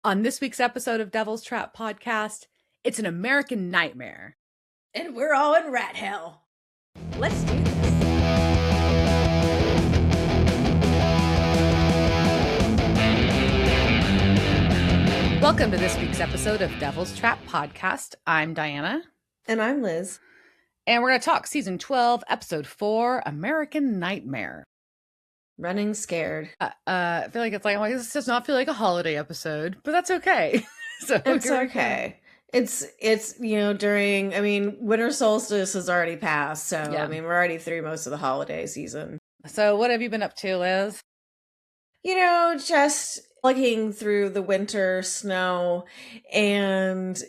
On this week's episode of Devil's Trap Podcast, it's an American nightmare. And we're all in rat hell. Let's do this. Welcome to this week's episode of Devil's Trap Podcast. I'm Diana. And I'm Liz. And we're going to talk season 12, episode 4, American Nightmare. Running scared. I feel like this does not feel like a holiday episode, but that's okay. So it's okay. It's during, winter solstice has already passed. So, yeah. We're already through most of the holiday season. So what have you been up to, Liz? Just looking through the winter snow, and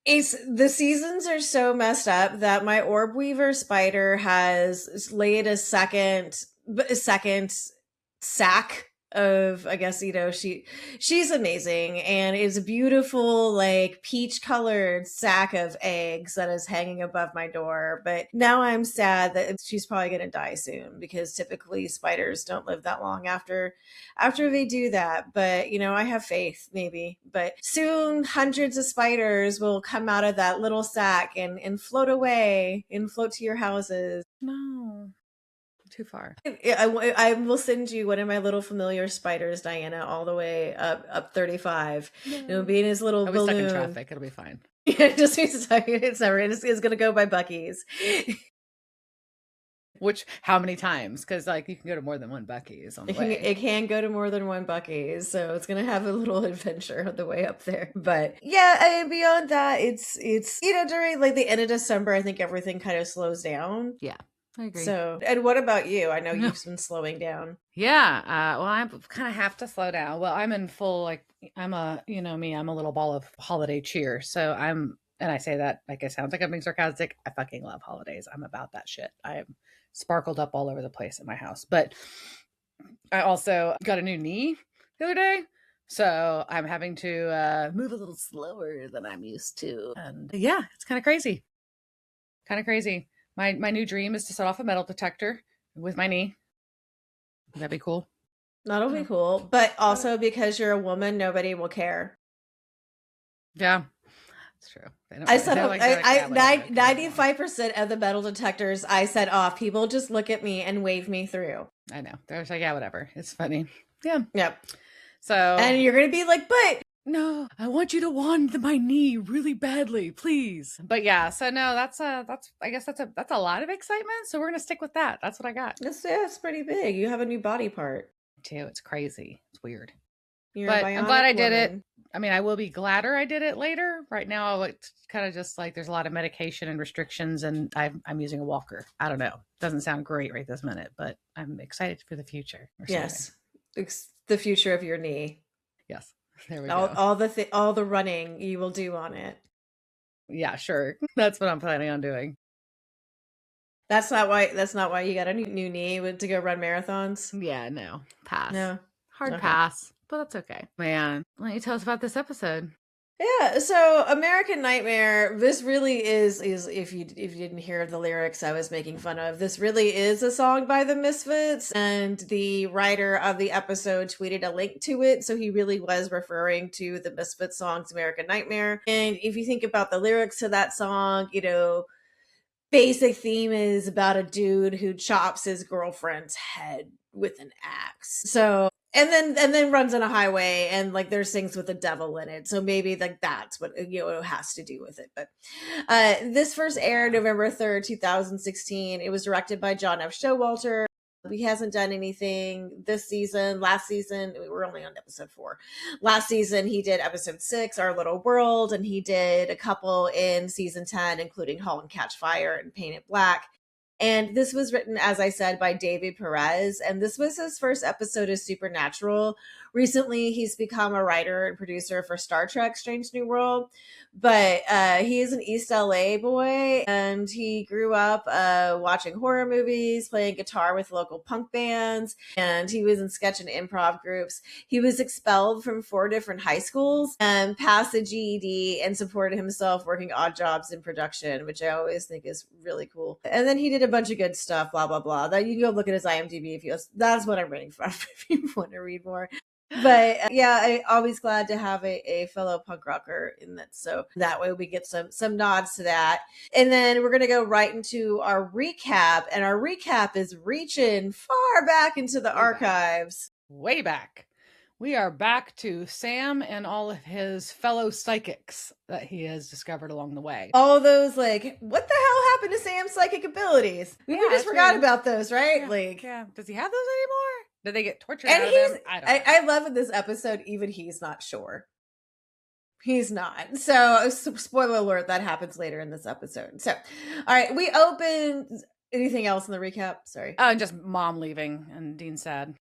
the seasons are so messed up that my orb weaver spider has laid a second sack of, I guess, she's amazing, and it's a beautiful, like, peach colored sack of eggs that is hanging above my door. But now I'm sad that she's probably going to die soon, because typically spiders don't live that long after they do that. But I have faith, maybe. But soon hundreds of spiders will come out of that little sack and float away and float to your houses. No. Too far. I will send you one of my little familiar spiders, Diana, all the way up 35. No. It'll be in his little balloon. Stuck in traffic. It'll be fine. Yeah, just be stuck. It's going to go by Buc-ee's. Which, how many times? Because you can go to more than one Buc-ee's on the way. It can go to more than one Buc-ee's, so it's going to have a little adventure on the way up there. But yeah, beyond that, it's during the end of December, I think everything kind of slows down. Yeah. I agree. So, and what about you? I know you've been slowing down. Yeah. Well, I kind of have to slow down. Well, I'm in full, I'm a little ball of holiday cheer. So and I say that it sounds like I'm being sarcastic. I fucking love holidays. I'm about that shit. I am sparkled up all over the place at my house. But I also got a new knee the other day. So I'm having to move a little slower than I'm used to. And yeah, it's kind of crazy. My new dream is to set off a metal detector with my knee. That'd be cool. That'll be cool. But also, because you're a woman, nobody will care. Yeah, that's true. I said 95% of the metal detectors I set off, people just look at me and wave me through. I know. They're just yeah, whatever. It's funny. Yeah. Yep. So. And you're going to be like, but. No, I want you to wand my knee really badly, please. But yeah, so no, that's a lot of excitement. So we're gonna stick with that. That's what I got. That's pretty big. You have a new body part too. It's crazy. It's weird. But I'm glad I did it. I will be gladder I did it later. Right now, it's kind of just there's a lot of medication and restrictions, and I'm using a walker. I don't know. Doesn't sound great right this minute, but I'm excited for the future. Yes, it's the future of your knee. Yes. There we go. All the running you will do on it. Yeah, sure. That's what I'm planning on doing. That's not why you got a new knee to go run marathons. Yeah, no. Pass. No. Hard pass, but that's okay. Man, why don't you tell us about this episode? Yeah, so American Nightmare, this really is if you didn't hear the lyrics I was making fun of, this really is a song by the Misfits, and the writer of the episode tweeted a link to it, so he really was referring to the Misfits song's American Nightmare. And if you think about the lyrics to that song, basic theme is about a dude who chops his girlfriend's head with an axe. So and then runs on a highway, and there's things with the devil in it. So maybe that's what it has to do with it. But this first aired November 3rd, 2016. It was directed by John F. Showalter. He hasn't done anything this season. Last season, we were only on episode 4. Last season, he did episode 6, Our Little World, and he did a couple in season 10, including Halt and Catch Fire and Paint It Black. And this was written, as I said, by David Perez. And this was his first episode of Supernatural. Recently, he's become a writer and producer for Star Trek Strange New World. But he is an East LA boy, and he grew up watching horror movies, playing guitar with local punk bands, and he was in sketch and improv groups. He was expelled from 4 different high schools and passed the GED and supported himself working odd jobs in production, which I always think is really cool. And then he did a bunch of good stuff, blah, blah, blah. That you can go look at his IMDb if you. That's what I'm reading from if you want to read more. But yeah, I always glad to have a fellow punk rocker in that. So that way we get some nods to that. And then we're gonna go right into our recap, and our recap is reaching far back into the Way back. archives. Way back. We are back to Sam and all of his fellow psychics that he has discovered along the way. All those, like, what the hell happened to Sam's psychic abilities? We Yeah, just that's forgot weird. about those, right? Yeah, Like, yeah. Does he have those anymore? Did they get tortured and out of him? I don't know. I love in this episode, even he's not sure. He's not. So, spoiler alert, that happens later in this episode. So, all right, we open. Anything else in the recap? Sorry. And just mom leaving and Dean sad.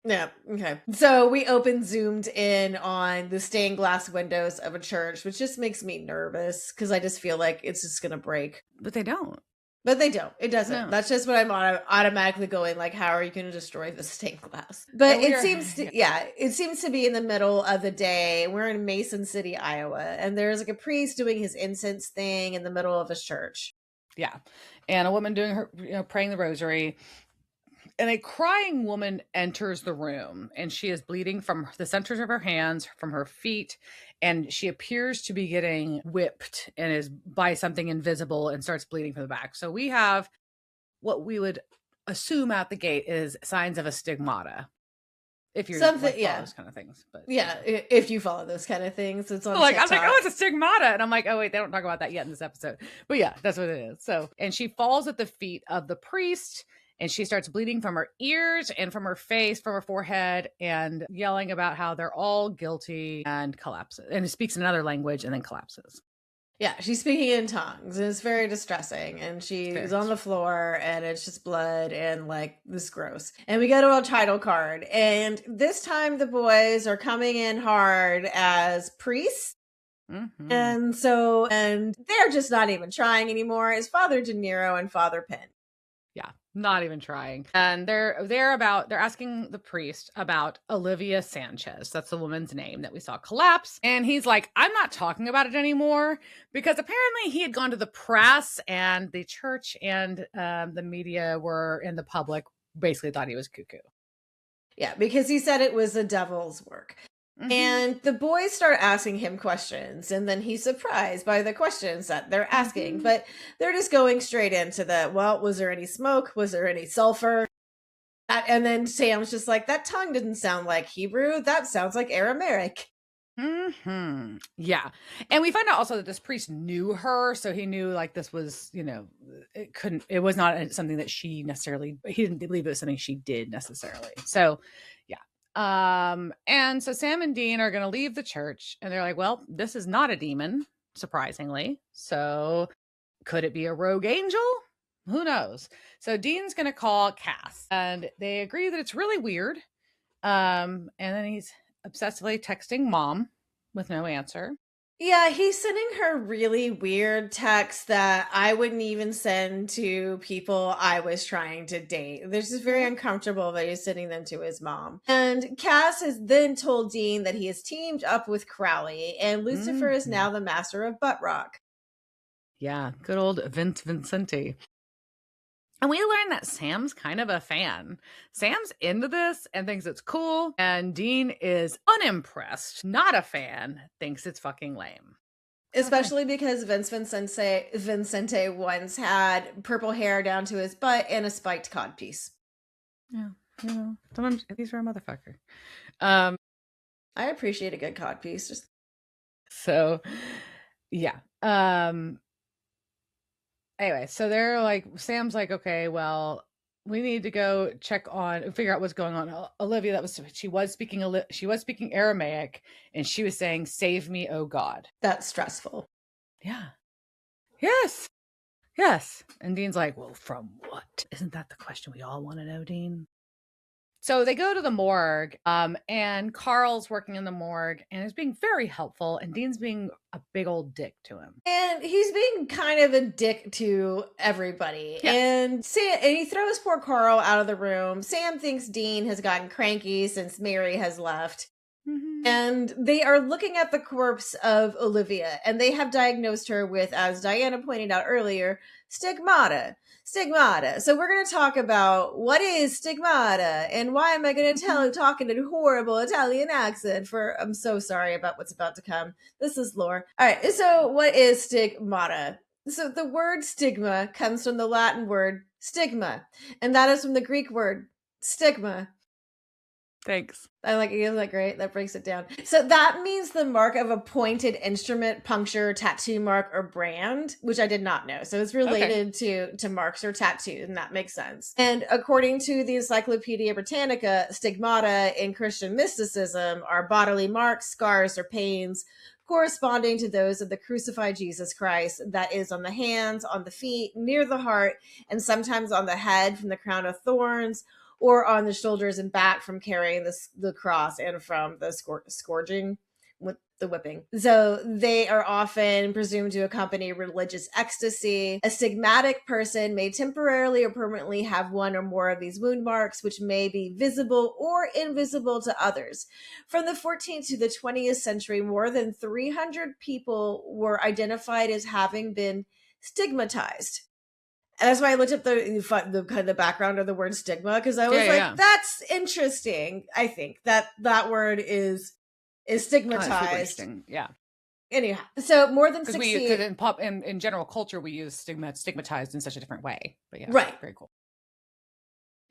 Yeah. Okay. So we open zoomed in on the stained glass windows of a church, which just makes me nervous because I just feel like it's just going to break. But they don't. But they don't. It doesn't. No. That's just what I'm automatically going like, how are you going to destroy the stained glass? But it seems to, it seems to be in the middle of the day. We're in Mason City, Iowa, and there's like a priest doing his incense thing in the middle of his church. Yeah. And a woman doing her, praying the rosary. And a crying woman enters the room, and she is bleeding from the centers of her hands, from her feet, and she appears to be getting whipped and is by something invisible and starts bleeding from the back. So we have what we would assume out the gate is signs of a stigmata. If you're something, like, those kind of things, but yeah, if you follow those kind of things, it's on like TikTok. I was like, oh, it's a stigmata, and I'm like, oh wait, they don't talk about that yet in this episode, but yeah, that's what it is. So, and she falls at the feet of the priest. And she starts bleeding from her ears and from her face, from her forehead, and yelling about how they're all guilty, and collapses. And speaks another language and then collapses. Yeah, she's speaking in tongues, and it's very distressing. And she's on the floor, and it's just blood, and like, this is gross. And we go to a title card, and this time the boys are coming in hard as priests. Mm-hmm. And they're just not even trying anymore. It's Father De Niro and Father Penn. Yeah, not even trying. And they're asking the priest about Olivia Sanchez. That's the woman's name that we saw collapse. And he's like, I'm not talking about it anymore, because apparently he had gone to the press, and the church and the media were in the public basically thought he was cuckoo. Yeah, because he said it was the devil's work. Mm-hmm. And the boys start asking him questions, and then he's surprised by the questions that they're asking. Mm-hmm. But they're just going straight into the, well, was there any smoke? Was there any sulfur? And then Sam's just like, that tongue didn't sound like Hebrew. That sounds like Aramaic. Mm-hmm. Yeah. And we find out also that this priest knew her. So he knew like this was, it was not something that she necessarily, he didn't believe it was something she did necessarily. So yeah. And so Sam and Dean are going to leave the church, and they're like, well, this is not a demon, surprisingly. So could it be a rogue angel? Who knows? So Dean's going to call Cass, and they agree that it's really weird. And then he's obsessively texting mom with no answer. Yeah, he's sending her really weird texts that I wouldn't even send to people I was trying to date. This is very uncomfortable that he's sending them to his mom. And Cass has then told Dean that he has teamed up with Crowley, and Lucifer is now the master of butt rock. Yeah, good old Vince Vincenti. And we learned that Sam's kind of a fan. Sam's into this and thinks it's cool. And Dean is unimpressed, not a fan, thinks it's fucking lame. Especially because Vince Vincente once had purple hair down to his butt and a spiked codpiece. Yeah, sometimes these are a motherfucker. I appreciate a good codpiece. So, yeah. Anyway, so they're like, Sam's like, okay, well, we need to go figure out what's going on. Olivia, she was speaking Aramaic, and she was saying, "Save me, oh God." That's stressful. Yeah. Yes. And Dean's like, well, from what? Isn't that the question we all want to know, Dean? So they go to the morgue, and Carl's working in the morgue and is being very helpful, and Dean's being a big old dick to him. And he's being kind of a dick to everybody. Yes. And he throws poor Carl out of the room. Sam thinks Dean has gotten cranky since Mary has left. Mm-hmm. And they are looking at the corpse of Olivia, and they have diagnosed her with, as Diana pointed out earlier, Stigmata. Stigmata. So we're going to talk about what is stigmata and why am I going to talk in a horrible Italian accent for, I'm so sorry about what's about to come. This is lore. All right. So what is stigmata? So the word stigma comes from the Latin word stigma, and that is from the Greek word stigma. Thanks. I like it. Isn't that great? That breaks it down. So that means the mark of a pointed instrument, puncture, tattoo mark, or brand, which I did not know. So it's related to marks or tattoos, and that makes sense. And according to the Encyclopedia Britannica, stigmata in Christian mysticism are bodily marks, scars, or pains corresponding to those of the crucified Jesus Christ, that is on the hands, on the feet, near the heart, and sometimes on the head from the crown of thorns, or on the shoulders and back from carrying the cross and from the scourging with the whipping. So they are often presumed to accompany religious ecstasy. A stigmatic person may temporarily or permanently have one or more of these wound marks, which may be visible or invisible to others. From the 14th to the 20th century, more than 300 people were identified as having been stigmatized. And that's why I looked up the kind of the background of the word stigma, because I was that's interesting. I think that word is stigmatized. Interesting. Yeah. Anyhow, so more than 60. Because in general culture we use stigmatized in such a different way. But yeah, right. Very cool.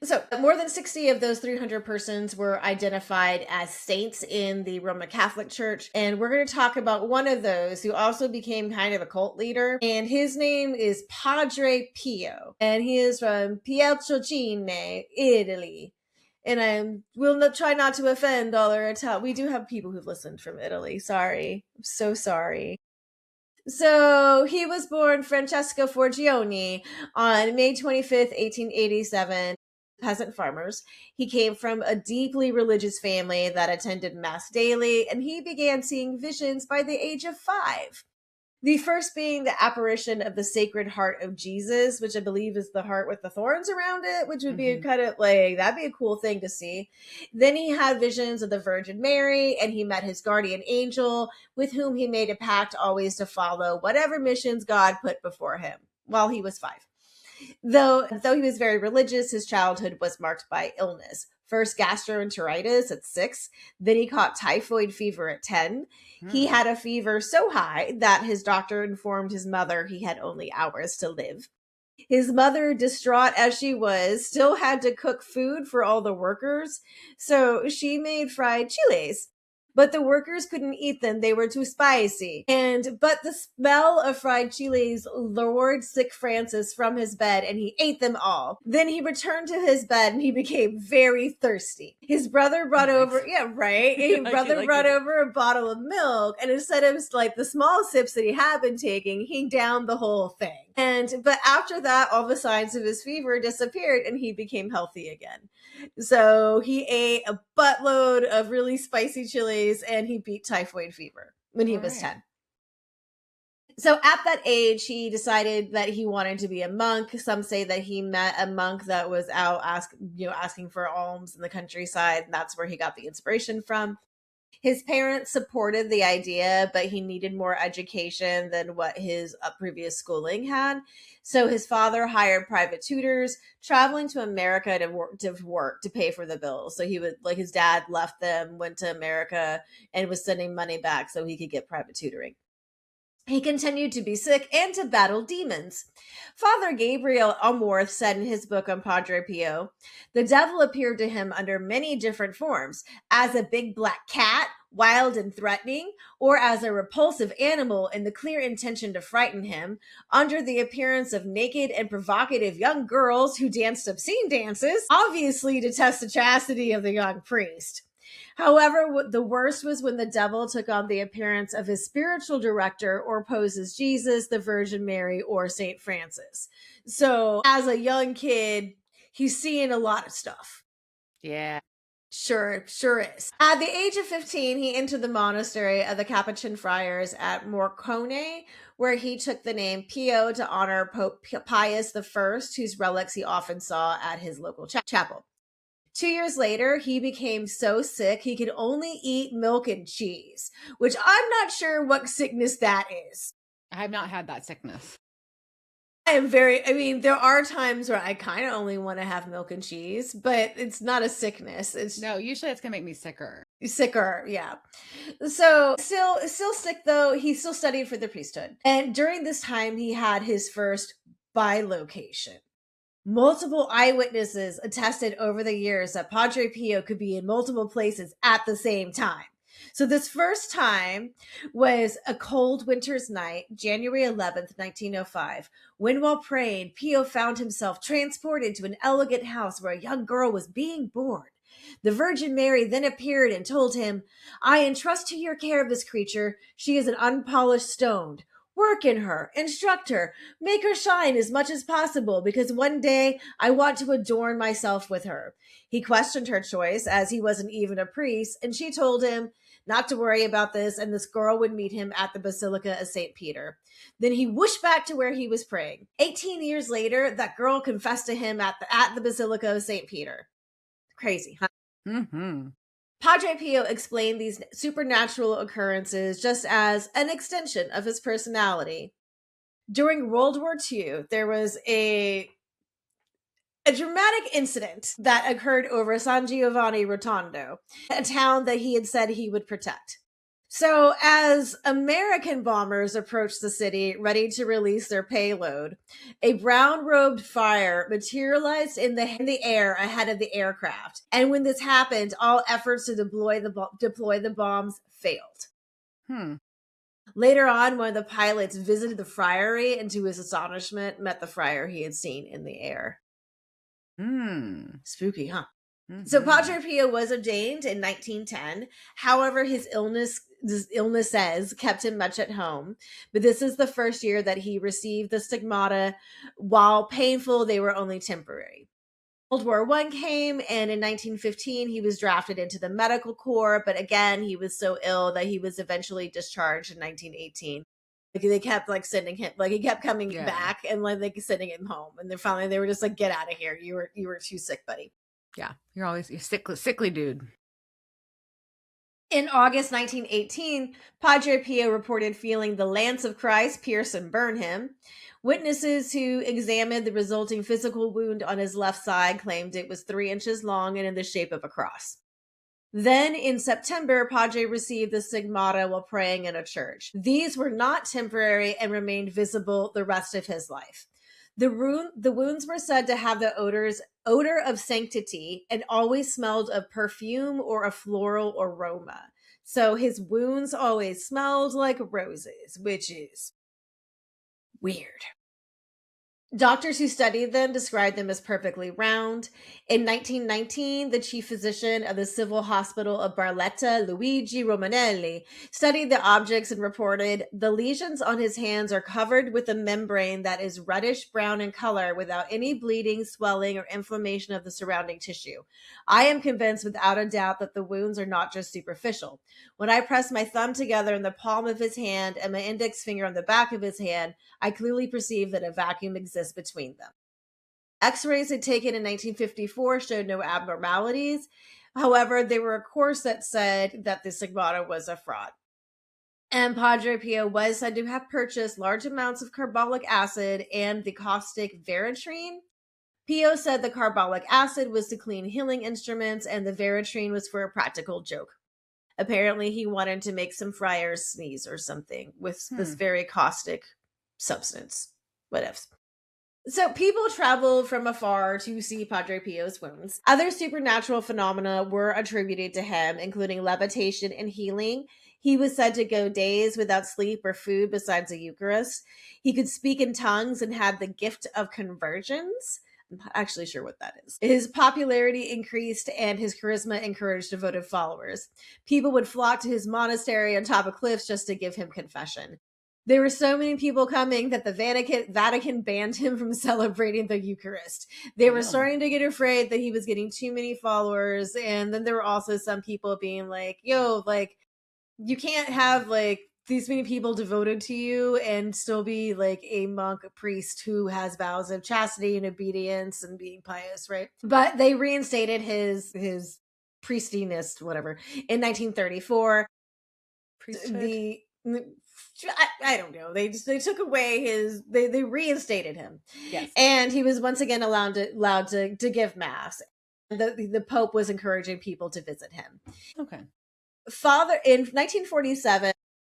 So more than 60 of those 300 persons were identified as saints in the Roman Catholic Church. And we're going to talk about one of those who also became kind of a cult leader. And his name is Padre Pio. And he is from Pietrelcina, Italy. And I will try not to offend all our Italian. We do have people who've listened from Italy. Sorry. I'm so sorry. So he was born Francesco Forgione on May 25th, 1887. Peasant farmers. He came from a deeply religious family that attended mass daily, and he began seeing visions by the age of 5. The first being the apparition of the Sacred Heart of Jesus, which I believe is the heart with the thorns around it, which would be a kind of like, that'd be a cool thing to see. Then he had visions of the Virgin Mary, and he met his guardian angel, with whom he made a pact always to follow whatever missions God put before him while he was 5. Though he was very religious, his childhood was marked by illness. First gastroenteritis at 6, then he caught typhoid fever at 10. He had a fever so high that his doctor informed his mother he had only hours to live. His mother, distraught as she was, still had to cook food for all the workers, so she made fried chiles. But the workers couldn't eat them. They were too spicy. But the smell of fried chiles lured sick Francis from his bed, and he ate them all. Then he returned to his bed and he became very thirsty. His brother brought over, His brother brought over a bottle of milk, and instead of like the small sips that he had been taking, he downed the whole thing. But after that, all the signs of his fever disappeared and he became healthy again. So he ate a buttload of really spicy chilies and he beat typhoid fever when he was 10. So at that age, he decided that he wanted to be a monk. Some say that he met a monk that was out asking for alms in the countryside, and that's where he got the inspiration from. His parents supported the idea, but he needed more education than what his previous schooling had. So his father hired private tutors, traveling to America to pay for the bills. So he would, like, his dad left them, went to America, and was sending money back so he could get private tutoring. He continued to be sick and to battle demons. Father Gabriel Umworth said in his book on Padre Pio, the devil appeared to him under many different forms, as a big black cat, wild and threatening, or as a repulsive animal in the clear intention to frighten him, under the appearance of naked and provocative young girls who danced obscene dances, obviously to test the chastity of the young priest. However, the worst was when the devil took on the appearance of his spiritual director or poses Jesus, the Virgin Mary, or Saint Francis. So as a young kid, he's seeing a lot of stuff. Yeah. Sure is. At the age of 15, he entered the monastery of the Capuchin friars at Morcone, where he took the name Pio to honor Pope Pius I, whose relics he often saw at his local chapel. 2 years later, he became so sick he could only eat milk and cheese, which I'm not sure what sickness that is. I have not had that sickness. I mean, there are times where I kind of only want to have milk and cheese, but it's not a sickness. It's No, usually it's gonna make me sicker. sicker, yeah. So still sick though. He still studied for the priesthood. And during this time he had his first bilocation. Multiple eyewitnesses attested over the years that Padre Pio could be in multiple places at the same time. So this first time was a cold winter's night, January 11th, 1905, when while praying, Pio found himself transported to an elegant house where a young girl was being born. The Virgin Mary then appeared and told him, I entrust to your care this creature. She is an unpolished stone. Work in her, instruct her, make her shine as much as possible, because one day I want to adorn myself with her. He questioned her choice, as he wasn't even a priest, and she told him not to worry about this, and this girl would meet him at the Basilica of Saint Peter. Then he whooshed back to where he was praying. 18 years later, that girl confessed to him at the Basilica of Saint Peter. Crazy, huh? Mm-hmm. Padre Pio explained these supernatural occurrences just as an extension of his personality. During World War II, there was a dramatic incident that occurred over San Giovanni Rotondo, a town that he had said he would protect. So, as American bombers approached the city, ready to release their payload, a brown-robed fire materialized in the air ahead of the aircraft. And when this happened, all efforts to deploy the bombs failed. Later on, one of the pilots visited the friary and, to his astonishment, met the friar he had seen in the air. Spooky, huh? Mm-hmm. So Padre Pio was ordained in 1910. However, his illnesses kept him much at home. But this is the first year that he received the stigmata. While painful, they were only temporary. World War I came, and in 1915, he was drafted into the medical corps. But again, he was so ill that he was eventually discharged in 1918. Like they kept sending him, he kept coming back and sending him home. And then finally they were just like, get out of here. You were too sick, buddy. Yeah, you're sickly dude. In August 1918, Padre Pio reported feeling the lance of Christ pierce and burn him. Witnesses who examined the resulting physical wound on his left side claimed it was 3 inches long and in the shape of a cross. Then in September, Padre received the stigmata while praying in a church. These were not temporary and remained visible the rest of his life. The wounds were said to have the odor of sanctity and always smelled of perfume or a floral aroma. So his wounds always smelled like roses, which is weird. Doctors who studied them described them as perfectly round. In 1919, the chief physician of the Civil Hospital of Barletta, Luigi Romanelli, studied the objects and reported, the lesions on his hands are covered with a membrane that is reddish-brown in color without any bleeding, swelling, or inflammation of the surrounding tissue. I am convinced without a doubt that the wounds are not just superficial. When I press my thumb together in the palm of his hand and my index finger on the back of his hand, I clearly perceive that a vacuum exists between them. X-rays had taken in 1954 showed no abnormalities. However, there were reports that said that the stigmata was a fraud. And Padre Pio was said to have purchased large amounts of carbolic acid and the caustic Veratrine. Pio said the carbolic acid was to clean healing instruments and the Veratrine was for a practical joke. Apparently, he wanted to make some friars sneeze or something with this very caustic substance. Whatever. So people traveled from afar to see Padre Pio's wounds. Other supernatural phenomena were attributed to him, including levitation and healing. He was said to go days without sleep or food besides the Eucharist. He could speak in tongues and had the gift of conversions. I'm not actually sure what that is. His popularity increased and his charisma encouraged devoted followers. People would flock to his monastery on top of cliffs just to give him confession. There were so many people coming that the Vatican banned him from celebrating the Eucharist. They were starting to get afraid that he was getting too many followers. And then there were also some people being like, yo, you can't have these many people devoted to you and still be a monk, a priest who has vows of chastity and obedience and being pious, right? But they reinstated his priestiness, whatever, in 1934. Priesthood? I don't know. They took away his. They reinstated him, Yes. and he was once again allowed to give mass. The Pope was encouraging people to visit him. Okay. Father in 1947.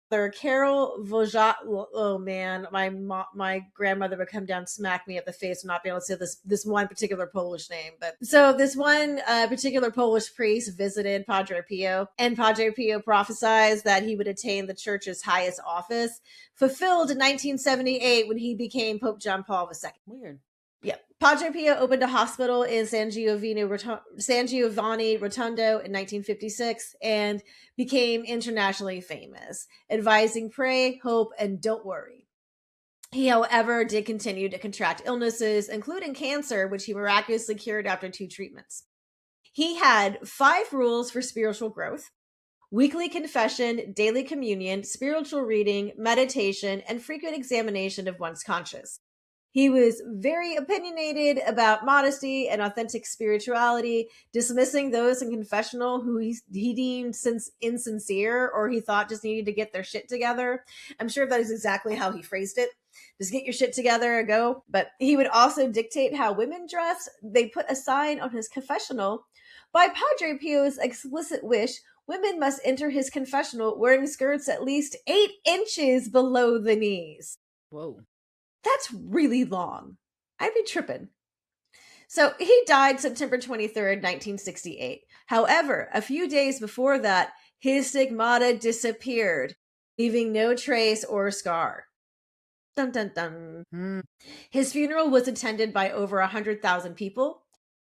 Father Karol Wojak. Oh man, my grandmother would come down, smack me up the face, and not be able to say this one particular Polish name. But so this one particular Polish priest visited Padre Pio, and Padre Pio prophesied that he would attain the church's highest office, fulfilled in 1978 when he became Pope John Paul II. Weird. Yeah. Padre Pio opened a hospital in San Giovanni Rotondo in 1956 and became internationally famous, advising pray, hope, and don't worry. He, however, did continue to contract illnesses, including cancer, which he miraculously cured after 2 treatments. He had 5 rules for spiritual growth: weekly confession, daily communion, spiritual reading, meditation, and frequent examination of one's conscience. He was very opinionated about modesty and authentic spirituality, dismissing those in confessional who he deemed insincere or he thought just needed to get their shit together. I'm sure that is exactly how he phrased it. Just get your shit together and go. But he would also dictate how women dress. They put a sign on his confessional: by Padre Pio's explicit wish, women must enter his confessional wearing skirts at least 8 inches below the knees. Whoa. That's really long. I'd be tripping. So he died September 23rd, 1968. However, a few days before that, his stigmata disappeared, leaving no trace or scar. Dun, dun, dun. His funeral was attended by over 100,000 people.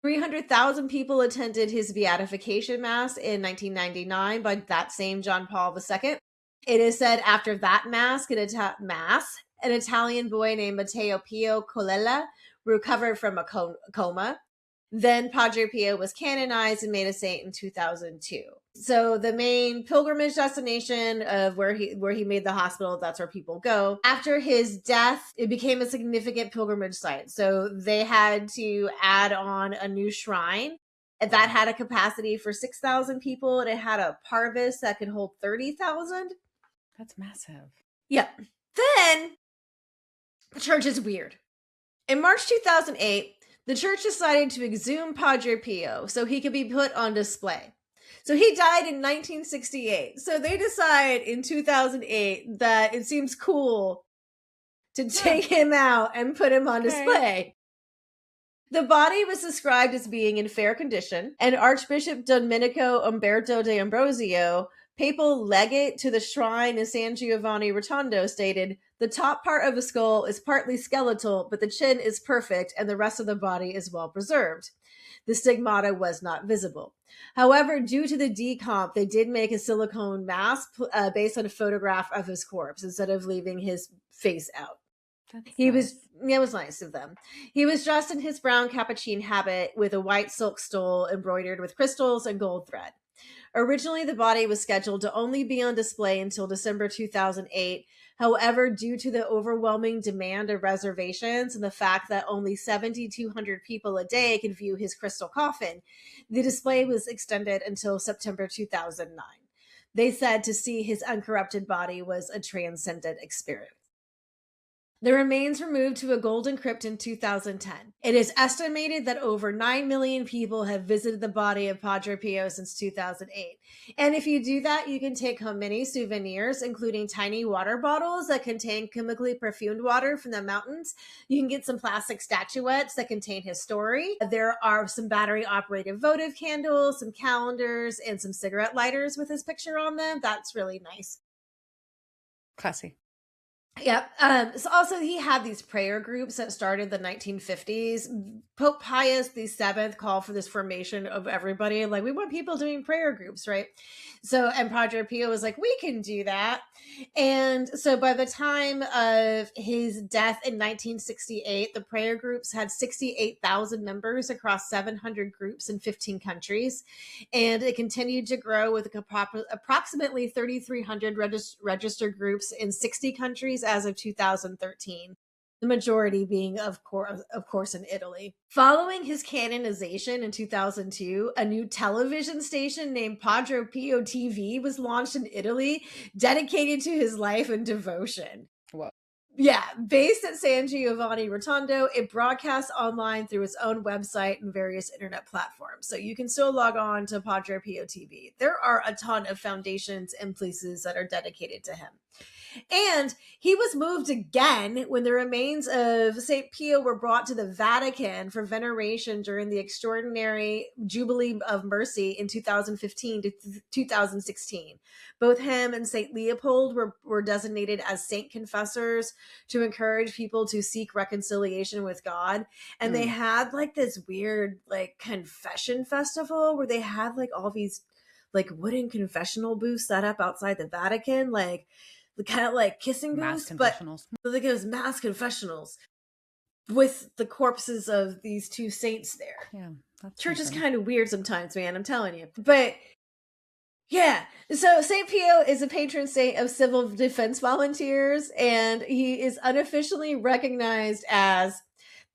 300,000 people attended his beatification mass in 1999 by that same John Paul II. It is said after that mass, an Italian boy named Matteo Pio Colella recovered from a coma. Then Padre Pio was canonized and made a saint in 2002. So the main pilgrimage destination of where he made the hospital, that's where people go. After his death, it became a significant pilgrimage site. So they had to add on a new shrine that had a capacity for 6,000 people, and it had a parvis that could hold 30,000. That's massive. Yeah. Then the church is weird. In March 2008, the church decided to exhume Padre Pio so he could be put on display. So he died in 1968. So they decide in 2008 that it seems cool to take him out and put him on display. The body was described as being in fair condition, and Archbishop Domenico Umberto de Ambrosio, papal legate to the shrine in San Giovanni Rotondo, stated, "The top part of the skull is partly skeletal, but the chin is perfect and the rest of the body is well preserved. The stigmata was not visible. However, due to the decomp, they did make a silicone mask based on a photograph of his corpse instead of leaving his face out." It was nice of them. He was dressed in his brown capuchin habit with a white silk stole embroidered with crystals and gold thread. Originally, the body was scheduled to only be on display until December 2008. However, due to the overwhelming demand of reservations and the fact that only 7,200 people a day could view his crystal coffin, the display was extended until September 2009. They said to see his uncorrupted body was a transcendent experience. The remains were moved to a golden crypt in 2010. It is estimated that over 9 million people have visited the body of Padre Pio since 2008. And if you do that, you can take home many souvenirs, including tiny water bottles that contain chemically perfumed water from the mountains. You can get some plastic statuettes that contain his story. There are some battery-operated votive candles, some calendars, and some cigarette lighters with his picture on them. That's really nice. Classy. Yep. So also he had these prayer groups that started the 1950s. Pope Pius VII called for this formation of everybody. Like, we want people doing prayer groups, right? So, and Padre Pio was like, we can do that. And so by the time of his death in 1968, the prayer groups had 68,000 members across 700 groups in 15 countries. And it continued to grow with approximately 3,300 registered groups in 60 countries as of 2013. the majority being, of course, in Italy. Following his canonization in 2002, a new television station named Padre Pio TV was launched in Italy, dedicated to his life and devotion. Whoa. Yeah, based at San Giovanni Rotondo, it broadcasts online through its own website and various internet platforms. So you can still log on to Padre Pio TV. There are a ton of foundations and places that are dedicated to him. And he was moved again when the remains of St. Pio were brought to the Vatican for veneration during the extraordinary Jubilee of Mercy in 2015 to 2016. Both him and St. Leopold were designated as saint confessors to encourage people to seek reconciliation with God. And they had like this weird like confession festival where they had like all these like wooden confessional booths set up outside the Vatican, like kind of like kissing booths, but like it was mass confessionals with the corpses of these two saints there. Yeah, that's church is kind of weird sometimes, man. I'm telling you. But yeah, so St. Pio is a patron saint of civil defense volunteers, and he is unofficially recognized as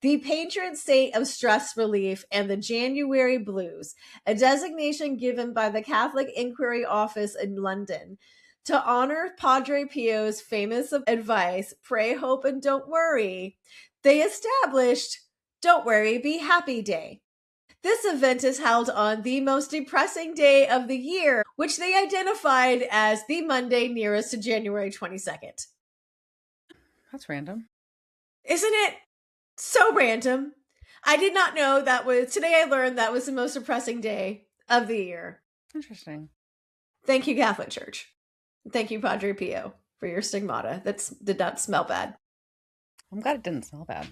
the patron saint of stress relief and the January blues, a designation given by the Catholic Inquiry Office in London. To honor Padre Pio's famous advice, pray, hope, and don't worry, they established Don't Worry, Be Happy Day. This event is held on the most depressing day of the year, which they identified as the Monday nearest to January 22nd. That's random. Isn't it so random? I did not know that was, today I learned that was the most depressing day of the year. Interesting. Thank you, Catholic Church. Thank you, Padre Pio, for your stigmata. That did not smell bad. I'm glad it didn't smell bad.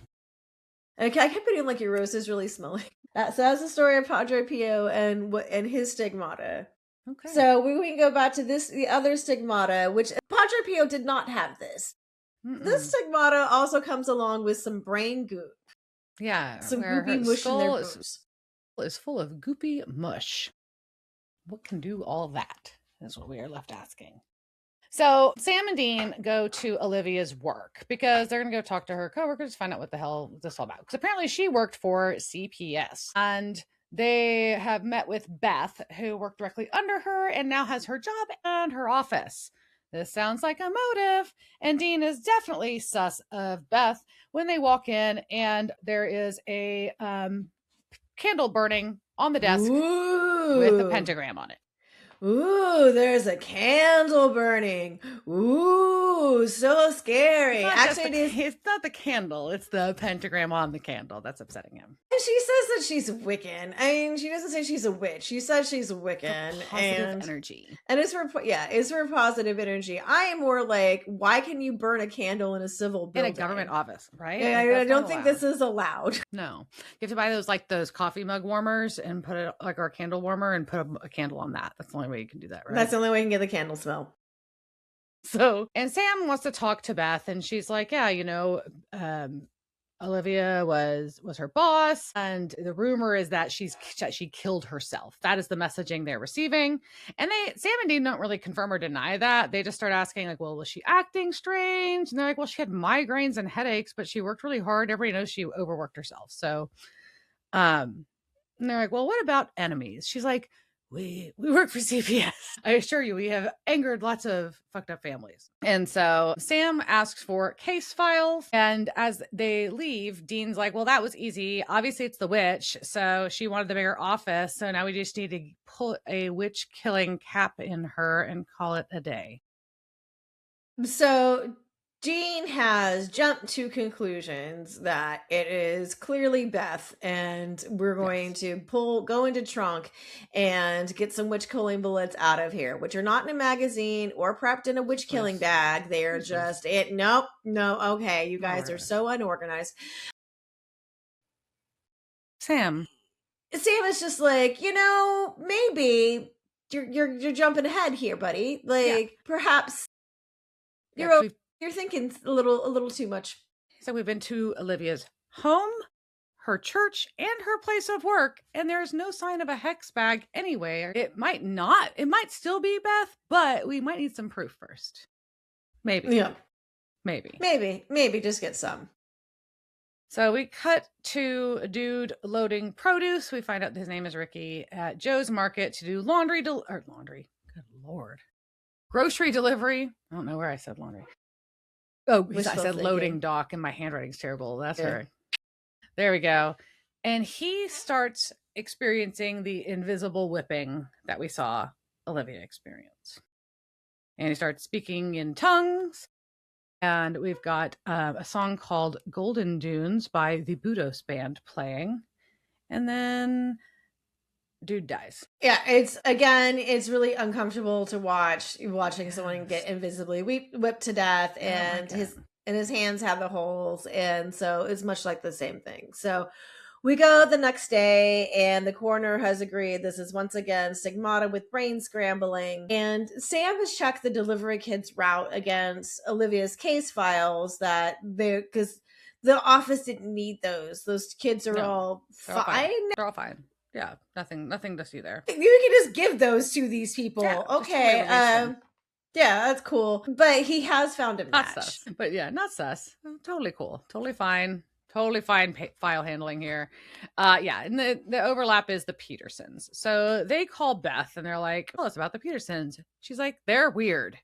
I kept putting like your roses really smelling. So that's the story of Padre Pio and his stigmata. Okay. So we can go back to the other stigmata, which Padre Pio did not have this. This stigmata also comes along with some brain goop. Yeah, some goopy mush in their boobs. Is full of goopy mush. What can do all that is what we are left asking. So Sam and Dean go to Olivia's work because they're going to go talk to her coworkers to find out what the hell this is all about. Because apparently she worked for CPS and they have met with Beth, who worked directly under her and now has her job and her office. This sounds like a motive. And Dean is definitely sus of Beth when they walk in and there is a candle burning on the desk with a pentagram on it. Ooh, there's a candle burning. Ooh, so scary. Actually, it's not the candle. It's the pentagram on the candle that's upsetting him. And she says that she's Wiccan. I mean, she doesn't say she's a witch. She says she's a Wiccan. Positive energy. And it's for positive energy. I am more like, why can you burn a candle in a civil building? In a government office, right? Yeah, I don't think this is allowed. No. You have to buy those coffee mug warmers and put it like our candle warmer and put a candle on that. That's the only way you can do that, right? That's the only way you can get the candle smell. So, and Sam wants to talk to Beth and she's like, yeah, Olivia was her boss and the rumor is that she killed herself. That is the messaging they're receiving. And Sam and Dean don't really confirm or deny that. They just start asking like, well, was she acting strange? And they're like, well, she had migraines and headaches, but she worked really hard. Everybody knows she overworked herself. So, and they're like, well, what about enemies? She's like, we work for CPS. I assure you, we have angered lots of fucked up families. And so Sam asks for case files. And as they leave, Dean's like, well, that was easy. Obviously, it's the witch. So she wanted the bigger office. So now we just need to put a witch killing cap in her and call it a day. So Dean has jumped to conclusions that it is clearly Beth, and we're going to go into trunk and get some witch killing bullets out of here, which are not in a magazine or prepped in a witch killing bag. They are just it. Nope. No. Okay. You guys are so unorganized. Sam is just like, maybe you're jumping ahead here, buddy. Like perhaps you're thinking a little too much. So we've been to Olivia's home, her church, and her place of work, and there's no sign of a hex bag anywhere. It might still be Beth, but we might need some proof first. Maybe. Yeah. Maybe just get some. So we cut to a dude loading produce. We find out his name is Ricky at Joe's Market to do laundry. Good Lord. Grocery delivery. I don't know where I said laundry. Oh, I Wishful said loading thinking. dock and my handwriting's terrible. That's Yeah. right. There we go. And he starts experiencing the invisible whipping that we saw Olivia experience. And he starts speaking in tongues. And we've got a song called Golden Dunes by the Budos Band playing. And then dude dies. Yeah, it's really uncomfortable to watching someone get Yes. invisibly whipped to death, I don't and like it. his hands have the holes, and so it's much like the same thing. So we go the next day, and the coroner has agreed this is once again stigmata with brain scrambling. And Sam has checked the delivery kid's route against Olivia's case files because the office didn't need those. Those kids are No, all they're all fine. fine. They're all fine. Yeah, nothing to see there. You can just give those to these people. Yeah, just Okay. totally release them. Yeah, that's cool. But he has found a Not match. sus. But yeah, not sus. Totally cool. Totally fine. Totally fine file handling here. Yeah, and the overlap is the Petersons. So they call Beth and they're like, "Tell us about the Petersons." She's like, "They're weird.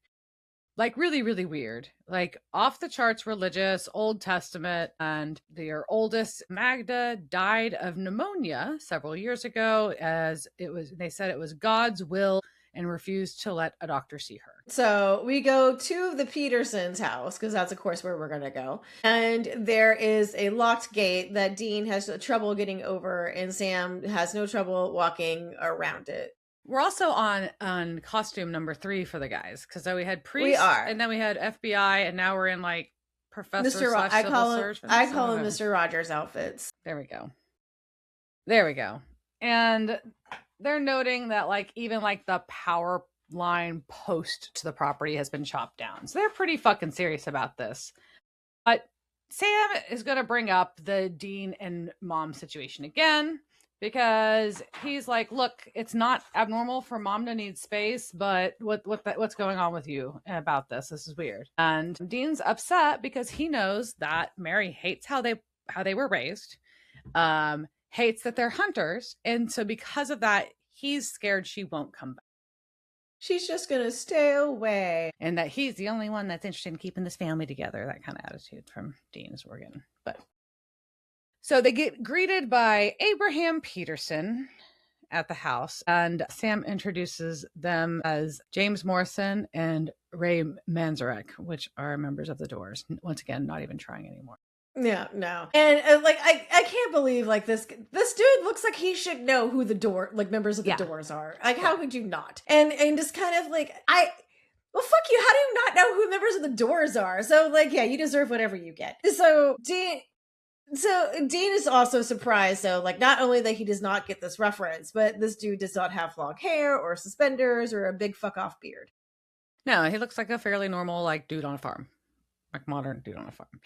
Like really, really weird. Like off the charts religious, Old Testament, and their oldest, Magda, died of pneumonia several years ago they said it was God's will and refused to let a doctor see her." So we go to the Petersons' house because that's, of course, where we're going to go. And there is a locked gate that Dean has trouble getting over, and Sam has no trouble walking around it. We're also on costume number 3 for the guys because we had priest, We are. and then we had FBI, and now we're in like professor Mr. slash I civil call him, surgeon. I call him Mr. Rogers outfits. There we go. There we go. And they're noting that like even like the power line post to the property has been chopped down. So they're pretty fucking serious about this. But Sam is going to bring up the Dean and mom situation again because he's like, "Look, it's not abnormal for mom to need space, but what's going on with you about this? This is weird." And Dean's upset because he knows that Mary hates how they were raised, hates that they're hunters, and so because of that, he's scared she won't come back. She's just going to stay away. And that he's the only one that's interested in keeping this family together. That kind of attitude from Dean is we're getting. But so they get greeted by Abraham Peterson at the house, and Sam introduces them as James Morrison and Ray Manzarek, which are members of the Doors. Once again, not even trying anymore. Yeah, no. And like I can't believe like this dude looks like he should know who members of the Doors are. Like how could you not? And just kind of like well, fuck you. How do you not know who members of the Doors are? So like yeah, you deserve whatever you get. So Dean is also surprised though, like not only that he does not get this reference, but this dude does not have long hair or suspenders or a big fuck off beard. No, he looks like a fairly normal like dude on a farm. Like modern dude on a farm.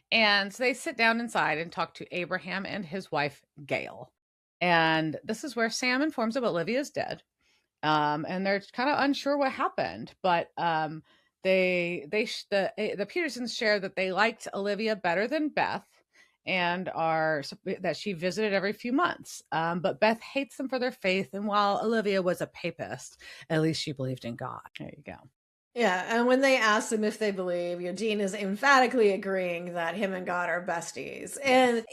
And so they sit down inside and talk to Abraham and his wife, Gail. And this is where Sam informs them Olivia's dead. And they're kind of unsure what happened. But the Petersons share that they liked Olivia better than Beth and that she visited every few months. But Beth hates them for their faith. And while Olivia was a papist, at least she believed in God. There you go. Yeah, and when they ask him if they believe, Dean is emphatically agreeing that him and God are besties. And,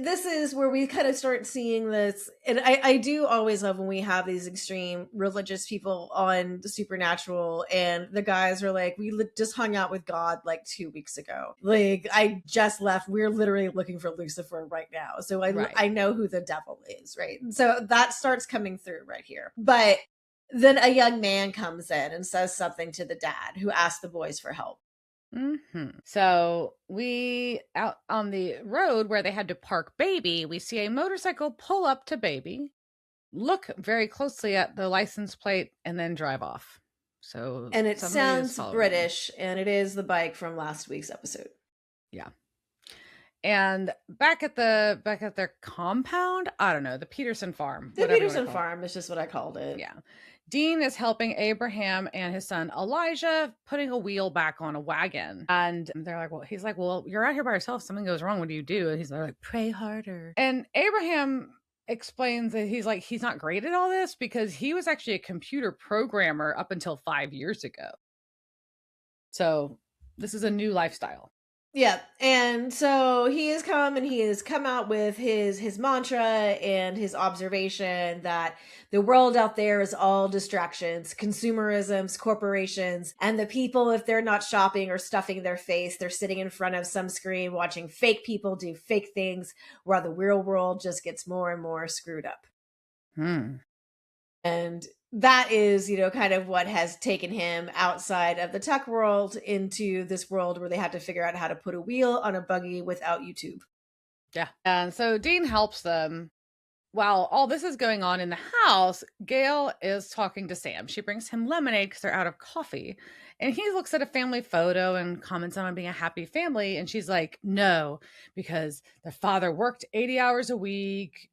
this is where we kind of start seeing this. And I do always love when we have these extreme religious people on the Supernatural, and the guys are like, we just hung out with God like 2 weeks ago. Like, I just left. We're literally looking for Lucifer right now. So I know who the devil is, right? So that starts coming through right here. But then a young man comes in and says something to the dad who asks the boys for help. Mm-hmm. So we out on the road where they had to park Baby, we see a motorcycle pull up to Baby, look very closely at the license plate, and then drive off. So and it sounds British, and it is the bike from last week's episode. Yeah. And back at their compound, I don't know, the Peterson farm. The Peterson farm is just what I called it. Yeah. Dean is helping Abraham and his son Elijah putting a wheel back on a wagon. And they're like, well, he's like, well, you're out here by yourself. Something goes wrong. What do you do? And he's like, pray harder. And Abraham explains that he's like, he's not great at all this because he was actually a computer programmer up until 5 years ago. So this is a new lifestyle. Yeah, and so he has come out with his mantra and his observation that the world out there is all distractions, consumerisms, corporations, and the people, if they're not shopping or stuffing their face, they're sitting in front of some screen watching fake people do fake things, while the real world just gets more and more screwed up. And that is, kind of what has taken him outside of the tech world into this world where they had to figure out how to put a wheel on a buggy without YouTube. Yeah. And so Dean helps them. While all this is going on in the house, Gail is talking to Sam. She brings him lemonade because they're out of coffee. And he looks at a family photo and comments on being a happy family. And she's like, no, because their father worked 80 hours a week.